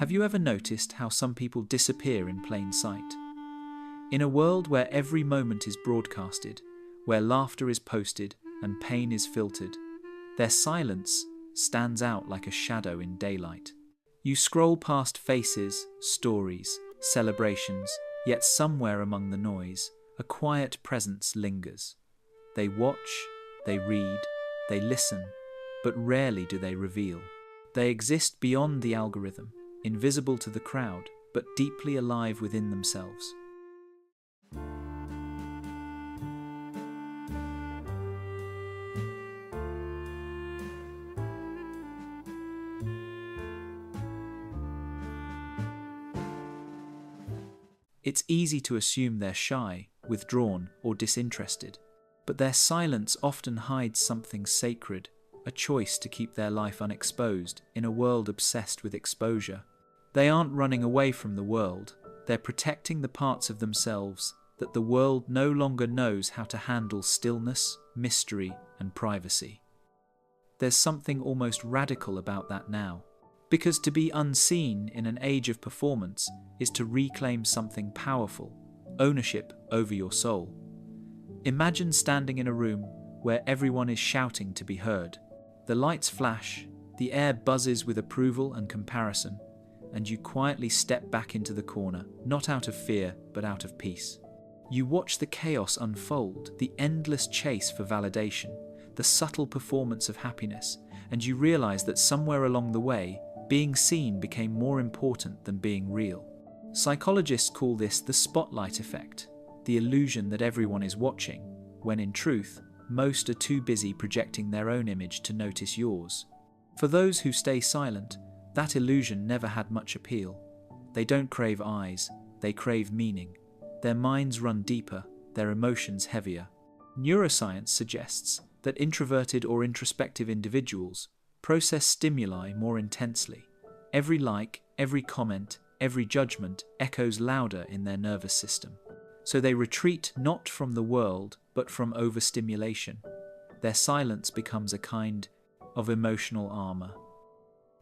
Have you ever noticed how some people disappear in plain sight? In a world where every moment is broadcasted, where laughter is posted and pain is filtered, their silence stands out like a shadow in daylight. You scroll past faces, stories, celebrations, yet somewhere among the noise, a quiet presence lingers. They watch, they read, they listen, but rarely do they reveal. They exist beyond the algorithm, invisible to the crowd, but deeply alive within themselves. It's easy to assume they're shy, withdrawn, or disinterested, but their silence often hides something sacred, a choice to keep their life unexposed in a world obsessed with exposure. They aren't running away from the world, they're protecting the parts of themselves that the world no longer knows how to handle: stillness, mystery, and privacy. There's something almost radical about that now, because to be unseen in an age of performance is to reclaim something powerful, ownership over your soul. Imagine standing in a room where everyone is shouting to be heard. The lights flash, the air buzzes with approval and comparison, and you quietly step back into the corner, not out of fear, but out of peace. You watch the chaos unfold, the endless chase for validation, the subtle performance of happiness, and you realize that somewhere along the way, being seen became more important than being real. Psychologists call this the spotlight effect, the illusion that everyone is watching, when in truth, most are too busy projecting their own image to notice yours. For those who stay silent, that illusion never had much appeal. They don't crave eyes, they crave meaning. Their minds run deeper, their emotions heavier. Neuroscience suggests that introverted or introspective individuals process stimuli more intensely. Every like, every comment, every judgment echoes louder in their nervous system. So they retreat not from the world, but from overstimulation. Their silence becomes a kind of emotional armor.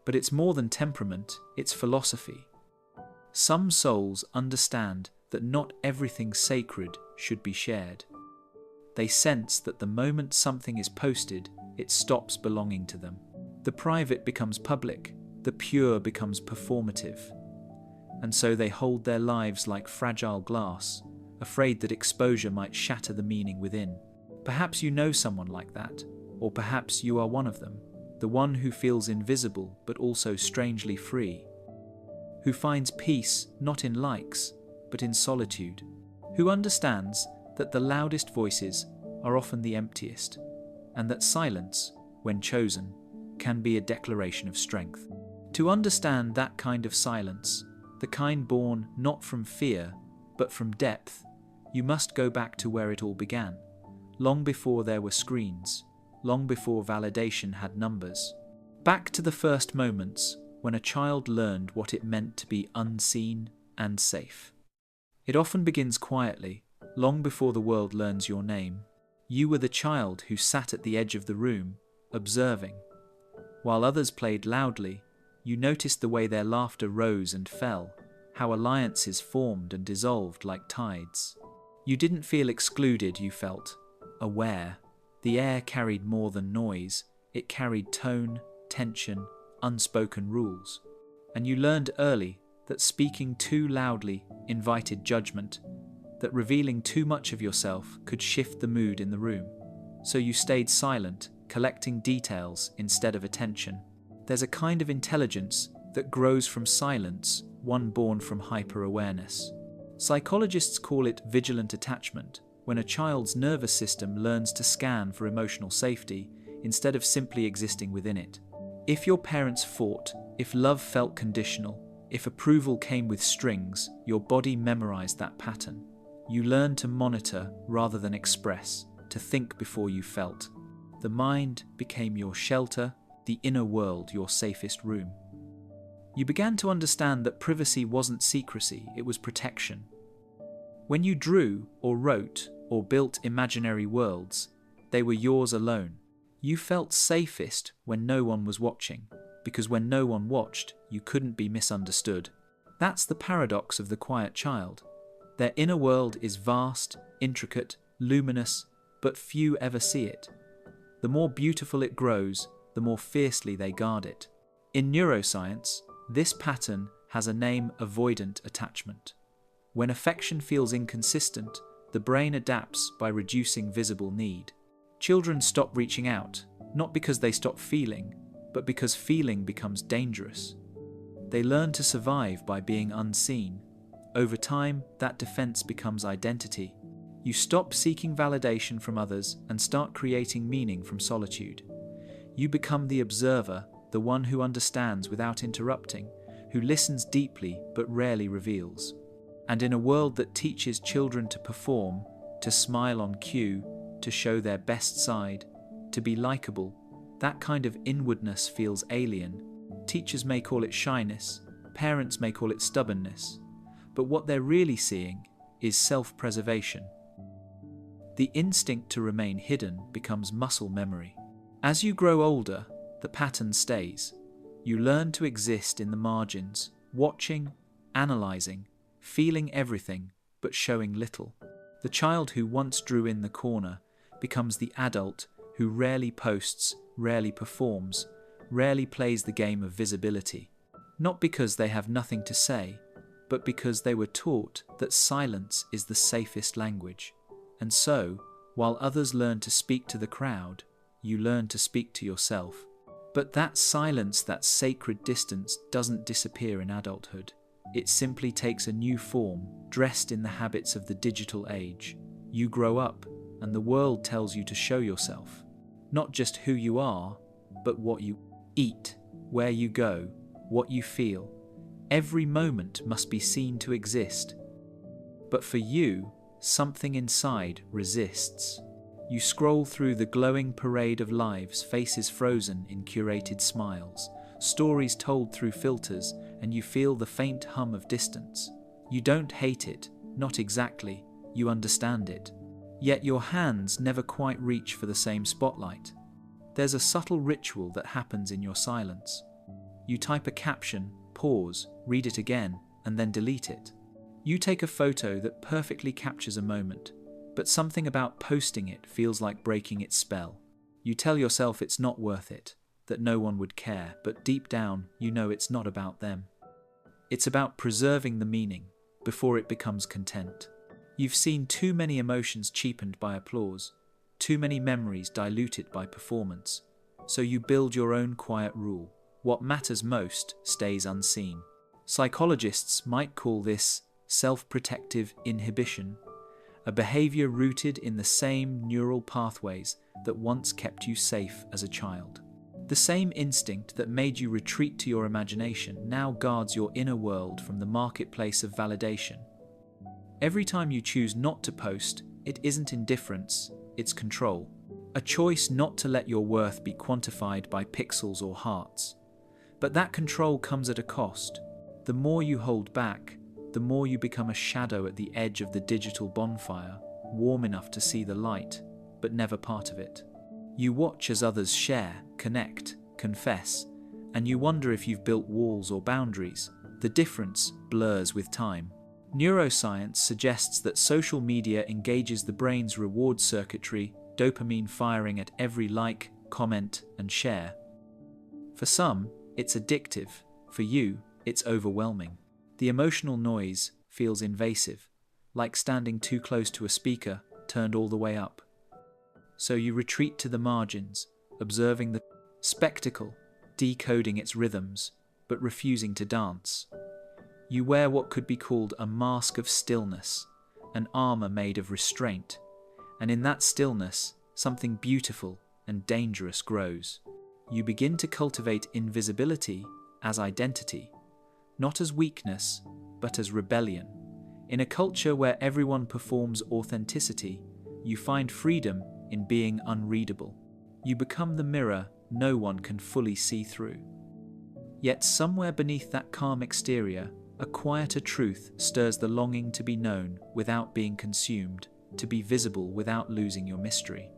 But it's more than temperament, it's philosophy. Some souls understand that not everything sacred should be shared. They sense that the moment something is posted, it stops belonging to them. The private becomes public, the pure becomes performative. And so they hold their lives like fragile glass, afraid that exposure might shatter the meaning within. Perhaps you know someone like that, or perhaps you are one of them, the one who feels invisible but also strangely free, who finds peace not in likes, but in solitude, who understands that the loudest voices are often the emptiest, and that silence, when chosen, can be a declaration of strength. To understand that kind of silence, the kind born not from fear, but from depth, you must go back to where it all began, long before there were screens, long before validation had numbers. Back to the first moments when a child learned what it meant to be unseen and safe. It often begins quietly, long before the world learns your name. You were the child who sat at the edge of the room, observing. While others played loudly, you noticed the way their laughter rose and fell, how alliances formed and dissolved like tides. You didn't feel excluded, you felt aware. The air carried more than noise, it carried tone, tension, unspoken rules. And you learned early that speaking too loudly invited judgment, that revealing too much of yourself could shift the mood in the room. So you stayed silent, collecting details instead of attention. There's a kind of intelligence that grows from silence, one born from hyper-awareness. Psychologists call it vigilant attachment, when a child's nervous system learns to scan for emotional safety instead of simply existing within it. If your parents fought, if love felt conditional, if approval came with strings, your body memorized that pattern. You learned to monitor rather than express, to think before you felt. The mind became your shelter, the inner world your safest room. You began to understand that privacy wasn't secrecy, it was protection. When you drew or wrote or built imaginary worlds, they were yours alone. You felt safest when no one was watching. because when no one watched, you couldn't be misunderstood. That's the paradox of the quiet child. Their inner world is vast, intricate, luminous, but few ever see it. The more beautiful it grows, the more fiercely they guard it. In neuroscience, this pattern has a name: avoidant attachment. When affection feels inconsistent, the brain adapts by reducing visible need. Children stop reaching out, not because they stop feeling, but because feeling becomes dangerous. They learn to survive by being unseen. Over time, that defense becomes identity. You stop seeking validation from others and start creating meaning from solitude. You become the observer, the one who understands without interrupting, who listens deeply but rarely reveals. And in a world that teaches children to perform, to smile on cue, to show their best side, to be likable, that kind of inwardness feels alien. Teachers may call it shyness, parents may call it stubbornness, but what they're really seeing is self-preservation. The instinct to remain hidden becomes muscle memory. As you grow older, the pattern stays. You learn to exist in the margins, watching, analyzing, feeling everything, but showing little. The child who once drew in the corner becomes the adult who rarely posts, rarely performs, rarely plays the game of visibility. Not because they have nothing to say, but because they were taught that silence is the safest language. And so, while others learn to speak to the crowd, you learn to speak to yourself. But that silence, that sacred distance, doesn't disappear in adulthood. It simply takes a new form, dressed in the habits of the digital age. You grow up, and the world tells you to show yourself. Not just who you are, but what you eat, where you go, what you feel. Every moment must be seen to exist. But for you, something inside resists. You scroll through the glowing parade of lives, faces frozen in curated smiles, stories told through filters, and you feel the faint hum of distance. You don't hate it, not exactly, you understand it. Yet your hands never quite reach for the same spotlight. There's a subtle ritual that happens in your silence. You type a caption, pause, read it again, and then delete it. You take a photo that perfectly captures a moment, but something about posting it feels like breaking its spell. You tell yourself it's not worth it, that no one would care, but deep down, you know it's not about them. It's about preserving the meaning before it becomes content. You've seen too many emotions cheapened by applause, too many memories diluted by performance, so you build your own quiet rule. What matters most stays unseen. Psychologists might call this self-protective inhibition, a behavior rooted in the same neural pathways that once kept you safe as a child. The same instinct that made you retreat to your imagination now guards your inner world from the marketplace of validation. Every time you choose not to post, it isn't indifference, it's control. A choice not to let your worth be quantified by pixels or hearts. But that control comes at a cost. The more you hold back, the more you become a shadow at the edge of the digital bonfire, warm enough to see the light, but never part of it. You watch as others share, connect, confess, and you wonder if you've built walls or boundaries. The difference blurs with time. Neuroscience suggests that social media engages the brain's reward circuitry, dopamine firing at every like, comment, and share. For some, it's addictive. For you, it's overwhelming. The emotional noise feels invasive, like standing too close to a speaker turned all the way up. So you retreat to the margins, observing the spectacle, decoding its rhythms, but refusing to dance. You wear what could be called a mask of stillness, an armor made of restraint, and in that stillness, something beautiful and dangerous grows. You begin to cultivate invisibility as identity, not as weakness, but as rebellion. In a culture where everyone performs authenticity, you find freedom in being unreadable. You become the mirror no one can fully see through. Yet somewhere beneath that calm exterior, a quieter truth stirs the longing to be known without being consumed, to be visible without losing your mystery.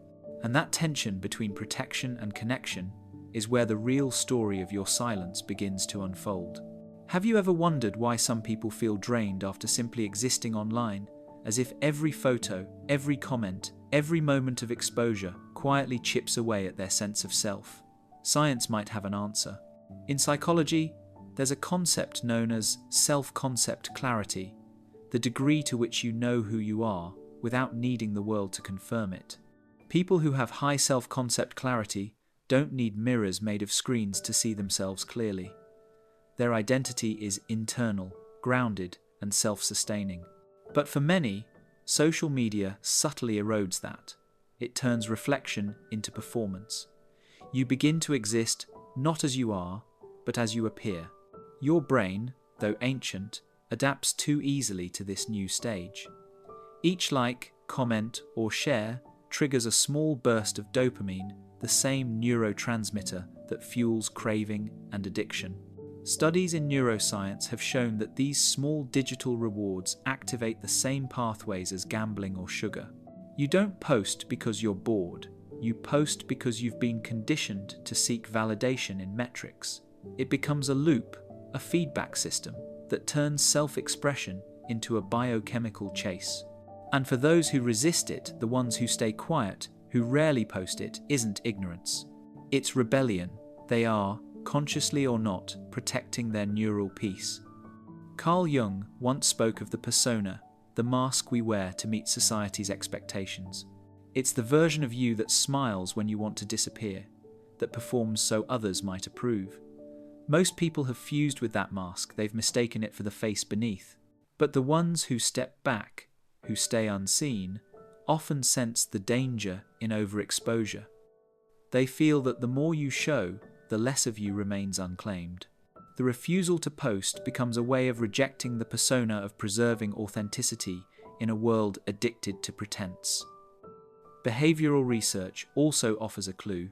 And that tension between protection and connection is where the real story of your silence begins to unfold. Have you ever wondered why some people feel drained after simply existing online, as if every photo, every comment, every moment of exposure quietly chips away at their sense of self? Science might have an answer. In psychology, there's a concept known as self-concept clarity, the degree to which you know who you are without needing the world to confirm it. People who have high self-concept clarity don't need mirrors made of screens to see themselves clearly. Their identity is internal, grounded, and self-sustaining. But for many, social media subtly erodes that. It turns reflection into performance. You begin to exist not as you are, but as you appear. Your brain, though ancient, adapts too easily to this new stage. Each like, comment, or share triggers a small burst of dopamine, the same neurotransmitter that fuels craving and addiction. Studies in neuroscience have shown that these small digital rewards activate the same pathways as gambling or sugar. You don't post because you're bored. You post because you've been conditioned to seek validation in metrics. It becomes a loop, a feedback system, that turns self-expression into a biochemical chase. And for those who resist it, the ones who stay quiet, who rarely post it, isn't ignorance. It's rebellion. They are, consciously or not, protecting their neural peace. Carl Jung once spoke of the persona, the mask we wear to meet society's expectations. It's the version of you that smiles when you want to disappear, that performs so others might approve. Most people have fused with that mask, they've mistaken it for the face beneath. But the ones who step back, who stay unseen, often sense the danger in overexposure. They feel that the more you show, the less of you remains unclaimed. The refusal to post becomes a way of rejecting the persona of preserving authenticity in a world addicted to pretense. Behavioral research also offers a clue.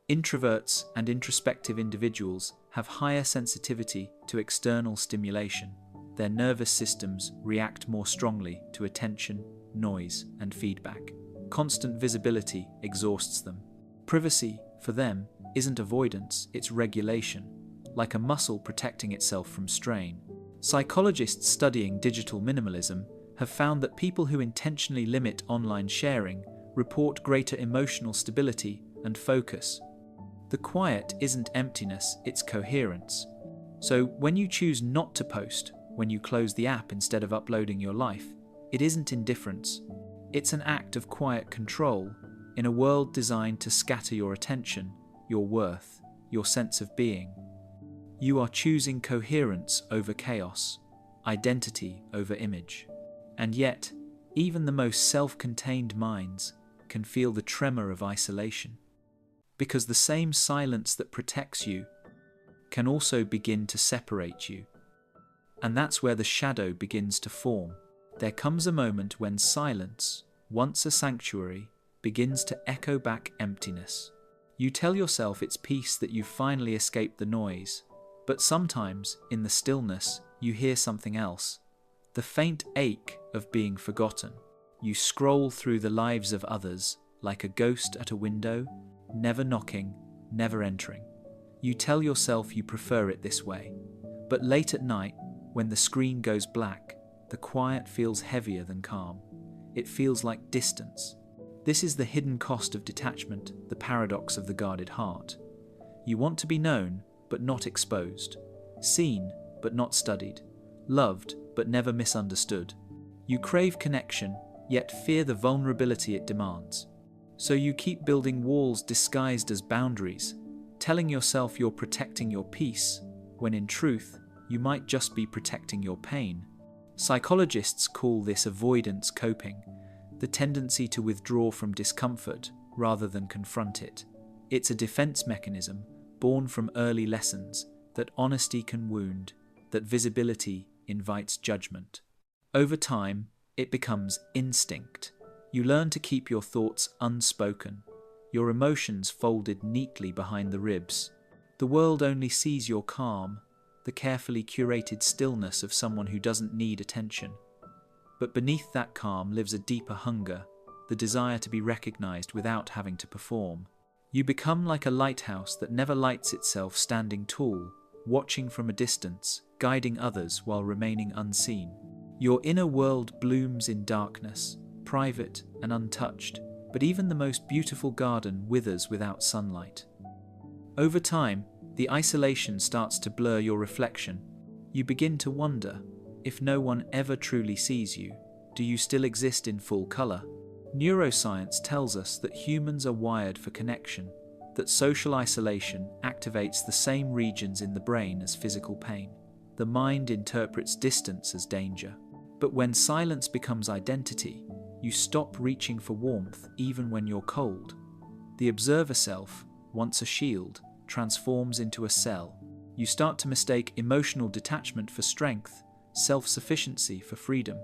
Introverts and introspective individuals have higher sensitivity to external stimulation. Their nervous systems react more strongly to attention, noise, and feedback. Constant visibility exhausts them. Privacy, for them, isn't avoidance, it's regulation, like a muscle protecting itself from strain. Psychologists studying digital minimalism have found that people who intentionally limit online sharing report greater emotional stability and focus. The quiet isn't emptiness, it's coherence. So when you choose not to post, when you close the app instead of uploading your life, it isn't indifference. It's an act of quiet control in a world designed to scatter your attention, your worth, your sense of being. You are choosing coherence over chaos, identity over image. And yet, even the most self-contained minds can feel the tremor of isolation. Because the same silence that protects you can also begin to separate you. And that's where the shadow begins to form. There comes a moment when silence, once a sanctuary, begins to echo back emptiness. You tell yourself it's peace that you've finally escaped the noise, but sometimes, in the stillness, you hear something else. The faint ache of being forgotten. You scroll through the lives of others, like a ghost at a window, never knocking, never entering. You tell yourself you prefer it this way. But late at night, when the screen goes black, the quiet feels heavier than calm. It feels like distance. This is the hidden cost of detachment, the paradox of the guarded heart. You want to be known, but not exposed. Seen, but not studied. Loved, but never misunderstood. You crave connection, yet fear the vulnerability it demands. So you keep building walls disguised as boundaries, telling yourself you're protecting your peace, when in truth, you might just be protecting your pain. Psychologists call this avoidance coping, the tendency to withdraw from discomfort rather than confront it. It's a defense mechanism born from early lessons that honesty can wound, that visibility invites judgment. Over time, it becomes instinct. You learn to keep your thoughts unspoken, your emotions folded neatly behind the ribs. The world only sees your calm, the carefully curated stillness of someone who doesn't need attention. But beneath that calm lives a deeper hunger, the desire to be recognized without having to perform. You become like a lighthouse that never lights itself, standing tall, watching from a distance, guiding others while remaining unseen. Your inner world blooms in darkness, private and untouched, but even the most beautiful garden withers without sunlight. Over time, the isolation starts to blur your reflection. You begin to wonder, if no one ever truly sees you, do you still exist in full color? Neuroscience tells us that humans are wired for connection, that social isolation activates the same regions in the brain as physical pain. The mind interprets distance as danger. But when silence becomes identity, you stop reaching for warmth even when you're cold. The observer self, once a shield, transforms into a cell. You start to mistake emotional detachment for strength, self-sufficiency for freedom.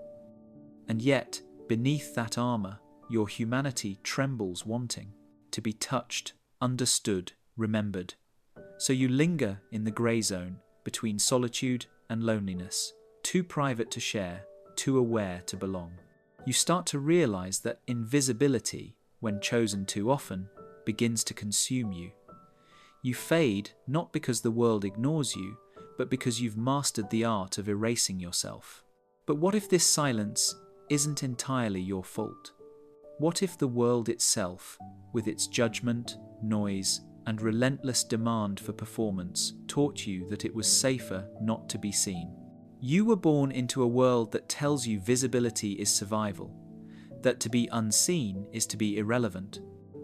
And yet, beneath that armor, your humanity trembles, wanting to be touched, understood, remembered. So you linger in the gray zone between solitude and loneliness, too private to share, too aware to belong. You start to realize that invisibility, when chosen too often, begins to consume you. You fade not because the world ignores you, but because you've mastered the art of erasing yourself. But what if this silence isn't entirely your fault? What if the world itself, with its judgment, noise, and relentless demand for performance, taught you that it was safer not to be seen? You were born into a world that tells you visibility is survival, that to be unseen is to be irrelevant.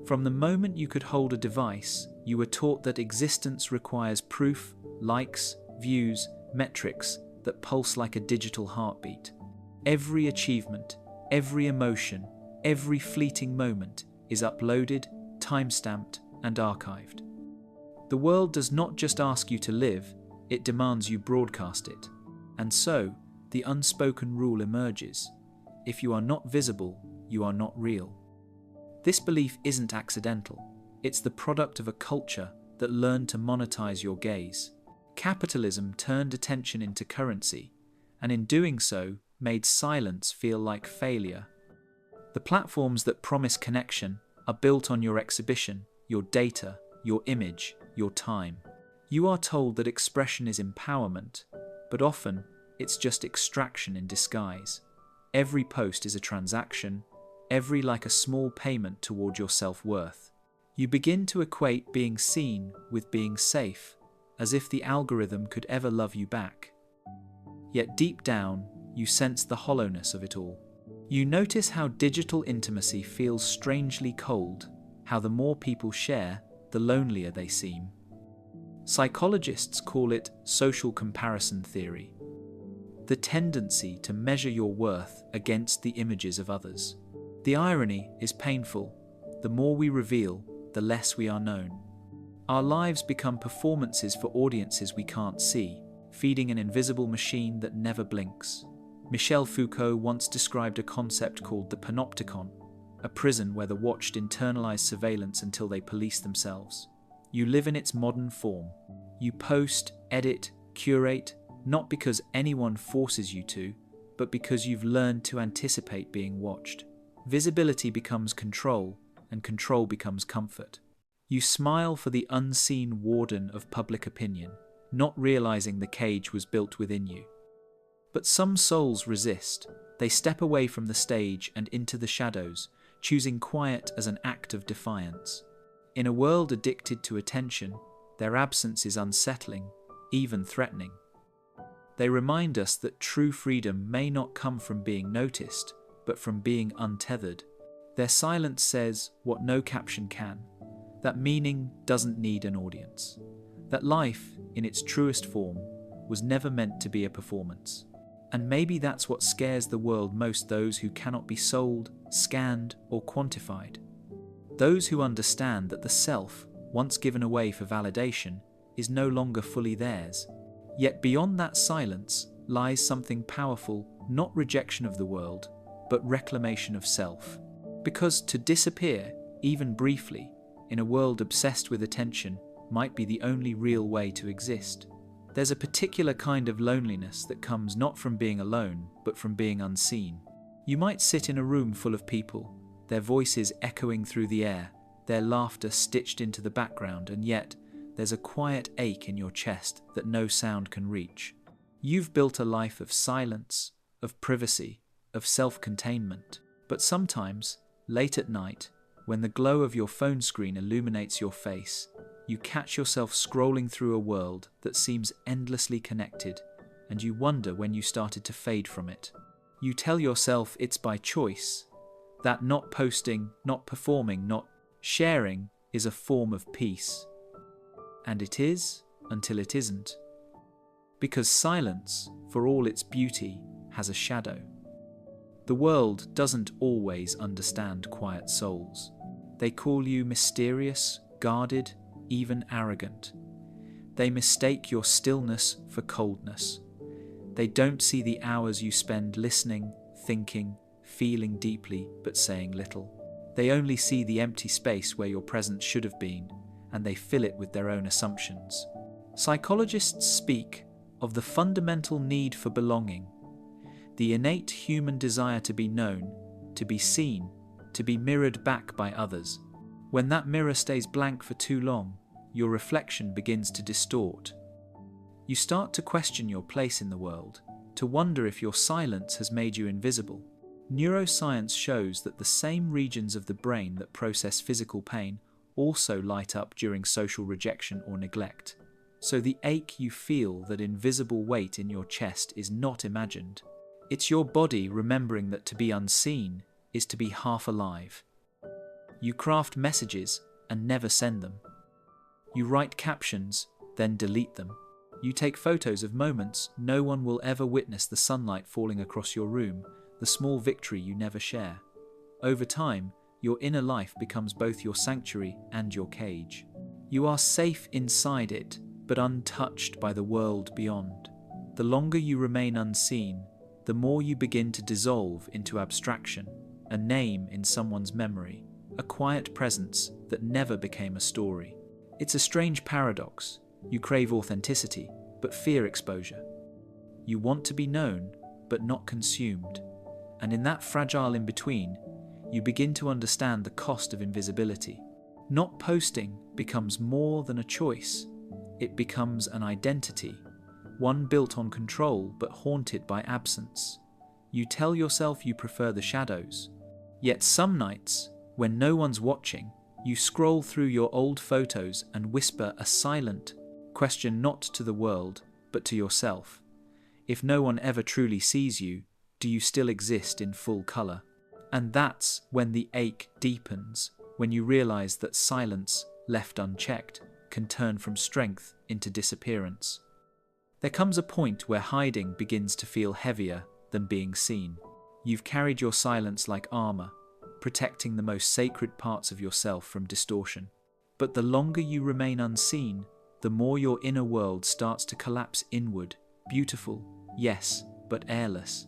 From the moment you could hold a device, you were taught that existence requires proof, likes, views, metrics that pulse like a digital heartbeat. Every achievement, every emotion, every fleeting moment is uploaded, time-stamped, and archived. The world does not just ask you to live, it demands you broadcast it. And so, the unspoken rule emerges. If you are not visible, you are not real. This belief isn't accidental. It's the product of a culture that learned to monetize your gaze. Capitalism turned attention into currency, and in doing so, made silence feel like failure. The platforms that promise connection are built on your exhibition, your data, your image, your time. You are told that expression is empowerment, but often it's just extraction in disguise. Every post is a transaction, every like a small payment toward your self-worth. You begin to equate being seen with being safe, as if the algorithm could ever love you back. Yet deep down, you sense the hollowness of it all. You notice how digital intimacy feels strangely cold, how the more people share, the lonelier they seem. Psychologists call it social comparison theory, the tendency to measure your worth against the images of others. The irony is painful. The more we reveal, the less we are known. Our lives become performances for audiences we can't see, feeding an invisible machine that never blinks. Michel Foucault once described a concept called the panopticon, a prison where the watched internalize surveillance until they police themselves. You live in its modern form. You post, edit, curate, not because anyone forces you to, but because you've learned to anticipate being watched. Visibility becomes control, and control becomes comfort. You smile for the unseen warden of public opinion, not realizing the cage was built within you. But some souls resist. They step away from the stage and into the shadows, choosing quiet as an act of defiance. In a world addicted to attention, their absence is unsettling, even threatening. They remind us that true freedom may not come from being noticed, but from being untethered. Their silence says what no caption can, that meaning doesn't need an audience, that life, in its truest form, was never meant to be a performance. And maybe that's what scares the world most, those who cannot be sold, scanned, or quantified. Those who understand that the self, once given away for validation, is no longer fully theirs. Yet beyond that silence lies something powerful, not rejection of the world, but reclamation of self. Because to disappear, even briefly, in a world obsessed with attention, might be the only real way to exist. There's a particular kind of loneliness that comes not from being alone, but from being unseen. You might sit in a room full of people, their voices echoing through the air, their laughter stitched into the background, and yet there's a quiet ache in your chest that no sound can reach. You've built a life of silence, of privacy, of self-containment. But sometimes, late at night, when the glow of your phone screen illuminates your face, you catch yourself scrolling through a world that seems endlessly connected, and you wonder when you started to fade from it. You tell yourself it's by choice, that not posting, not performing, not sharing is a form of peace. And it is, until it isn't. Because silence, for all its beauty, has a shadow. The world doesn't always understand quiet souls. They call you mysterious, guarded, even arrogant. They mistake your stillness for coldness. They don't see the hours you spend listening, thinking, feeling deeply, but saying little. They only see the empty space where your presence should have been, and they fill it with their own assumptions. Psychologists speak of the fundamental need for belonging, the innate human desire to be known, to be seen, to be mirrored back by others. When that mirror stays blank for too long, your reflection begins to distort. You start to question your place in the world, to wonder if your silence has made you invisible. Neuroscience shows that the same regions of the brain that process physical pain also light up during social rejection or neglect. So the ache you feel, that invisible weight in your chest, is not imagined. It's your body remembering that to be unseen is to be half alive. You craft messages and never send them. You write captions, then delete them. You take photos of moments no one will ever witness: the sunlight falling across your room, the small victory you never share. Over time, your inner life becomes both your sanctuary and your cage. You are safe inside it, but untouched by the world beyond. The longer you remain unseen, the more you begin to dissolve into abstraction, a name in someone's memory, a quiet presence that never became a story. It's a strange paradox. You crave authenticity, but fear exposure. You want to be known, but not consumed. And in that fragile in-between, you begin to understand the cost of invisibility. Not posting becomes more than a choice. It becomes an identity, one built on control but haunted by absence. You tell yourself you prefer the shadows. Yet some nights, when no one's watching, you scroll through your old photos and whisper a silent question, not to the world, but to yourself. If no one ever truly sees you, do you still exist in full color? And that's when the ache deepens, when you realize that silence, left unchecked, can turn from strength into disappearance. There comes a point where hiding begins to feel heavier than being seen. You've carried your silence like armor, protecting the most sacred parts of yourself from distortion. But the longer you remain unseen, the more your inner world starts to collapse inward, beautiful, yes, but airless.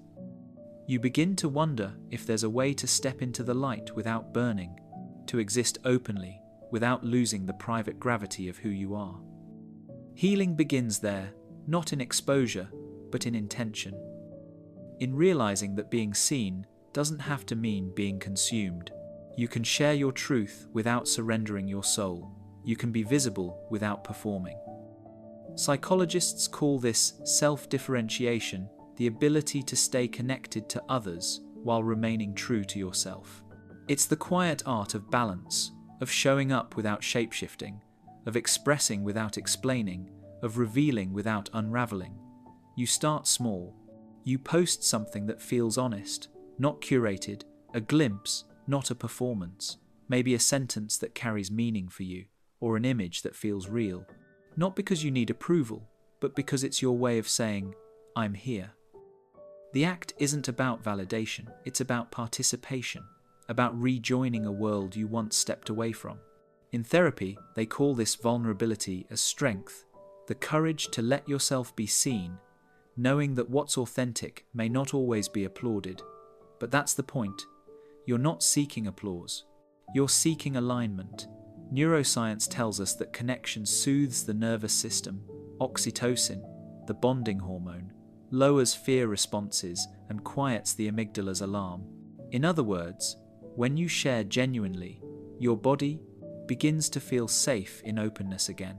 You begin to wonder if there's a way to step into the light without burning, to exist openly without losing the private gravity of who you are. Healing begins there, not in exposure, but in intention. In realizing that being seen doesn't have to mean being consumed. You can share your truth without surrendering your soul. You can be visible without performing. Psychologists call this self-differentiation, the ability to stay connected to others while remaining true to yourself. It's the quiet art of balance, of showing up without shapeshifting, of expressing without explaining, of revealing without unraveling. You start small. You post something that feels honest, not curated, a glimpse, not a performance, maybe a sentence that carries meaning for you, or an image that feels real. Not because you need approval, but because it's your way of saying, I'm here. The act isn't about validation, it's about participation, about rejoining a world you once stepped away from. In therapy, they call this vulnerability as strength, the courage to let yourself be seen, knowing that what's authentic may not always be applauded. But that's the point. You're not seeking applause. You're seeking alignment. Neuroscience tells us that connection soothes the nervous system. Oxytocin, the bonding hormone, lowers fear responses and quiets the amygdala's alarm. In other words, when you share genuinely, your body, begins to feel safe in openness again.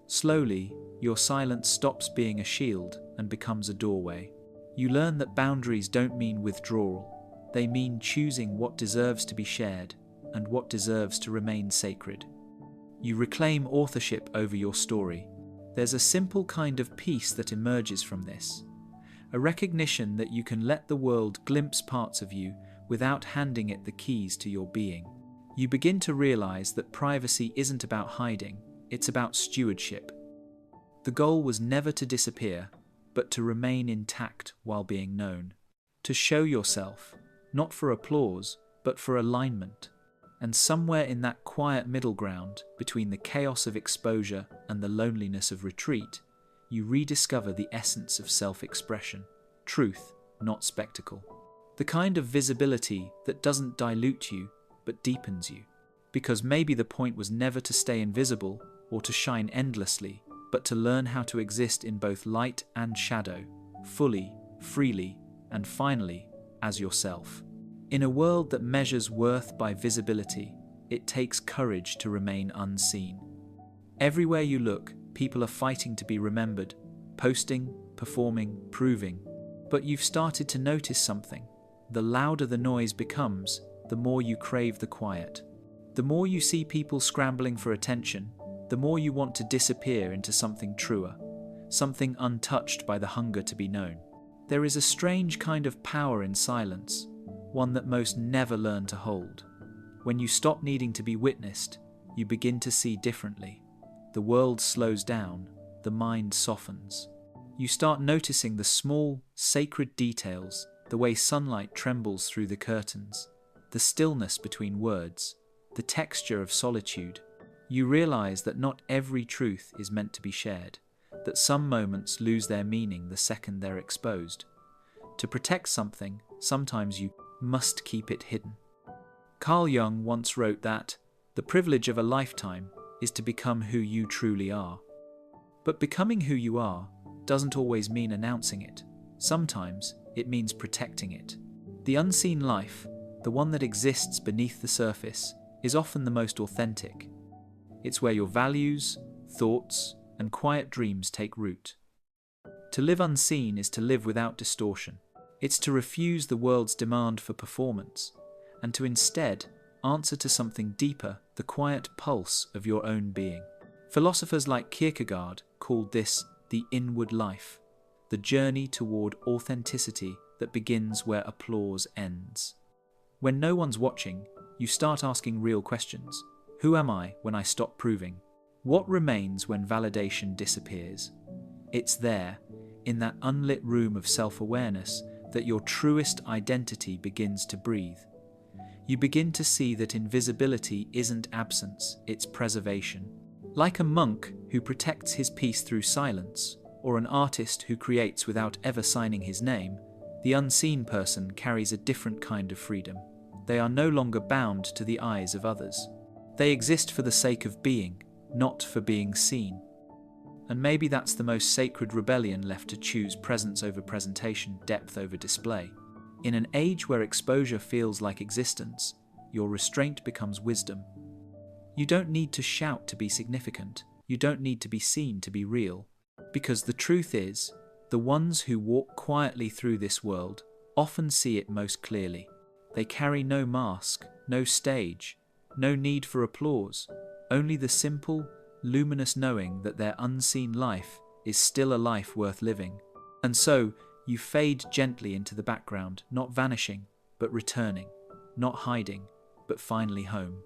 Slowly, your silence stops being a shield and becomes a doorway. You learn that boundaries don't mean withdrawal. They mean choosing what deserves to be shared and what deserves to remain sacred. You reclaim authorship over your story. There's a simple kind of peace that emerges from this. A recognition that you can let the world glimpse parts of you without handing it the keys to your being. You begin to realize that privacy isn't about hiding, it's about stewardship. The goal was never to disappear, but to remain intact while being known. To show yourself, not for applause, but for alignment. And somewhere in that quiet middle ground, between the chaos of exposure and the loneliness of retreat, you rediscover the essence of self-expression, truth, not spectacle. The kind of visibility that doesn't dilute you, but deepens you. Because maybe the point was never to stay invisible or to shine endlessly, but to learn how to exist in both light and shadow, fully, freely, and finally, as yourself. In a world that measures worth by visibility, it takes courage to remain unseen. Everywhere you look, people are fighting to be remembered, posting, performing, proving. But you've started to notice something. The louder the noise becomes, the more you crave the quiet. The more you see people scrambling for attention, the more you want to disappear into something truer, something untouched by the hunger to be known. There is a strange kind of power in silence, one that most never learn to hold. When you stop needing to be witnessed, you begin to see differently. The world slows down, the mind softens. You start noticing the small, sacred details, the way sunlight trembles through the curtains, the stillness between words, the texture of solitude. You realize that not every truth is meant to be shared, that some moments lose their meaning the second they're exposed. To protect something, sometimes you must keep it hidden. Carl Jung once wrote that the privilege of a lifetime is to become who you truly are. But becoming who you are doesn't always mean announcing it. Sometimes it means protecting it. The unseen life, the one that exists beneath the surface, is often the most authentic. It's where your values, thoughts, and quiet dreams take root. To live unseen is to live without distortion. It's to refuse the world's demand for performance, and to instead answer to something deeper, the quiet pulse of your own being. Philosophers like Kierkegaard called this the inward life, the journey toward authenticity that begins where applause ends. When no one's watching, you start asking real questions. Who am I when I stop proving? What remains when validation disappears? It's there, in that unlit room of self-awareness, that your truest identity begins to breathe. You begin to see that invisibility isn't absence, it's preservation. Like a monk who protects his peace through silence, or an artist who creates without ever signing his name, the unseen person carries a different kind of freedom. They are no longer bound to the eyes of others. They exist for the sake of being, not for being seen. And maybe that's the most sacred rebellion left, to choose presence over presentation, depth over display. In an age where exposure feels like existence, your restraint becomes wisdom. You don't need to shout to be significant. You don't need to be seen to be real. Because the truth is, the ones who walk quietly through this world often see it most clearly. They carry no mask, no stage, no need for applause, only the simple, luminous knowing that their unseen life is still a life worth living. And so, you fade gently into the background, not vanishing, but returning, not hiding, but finally home.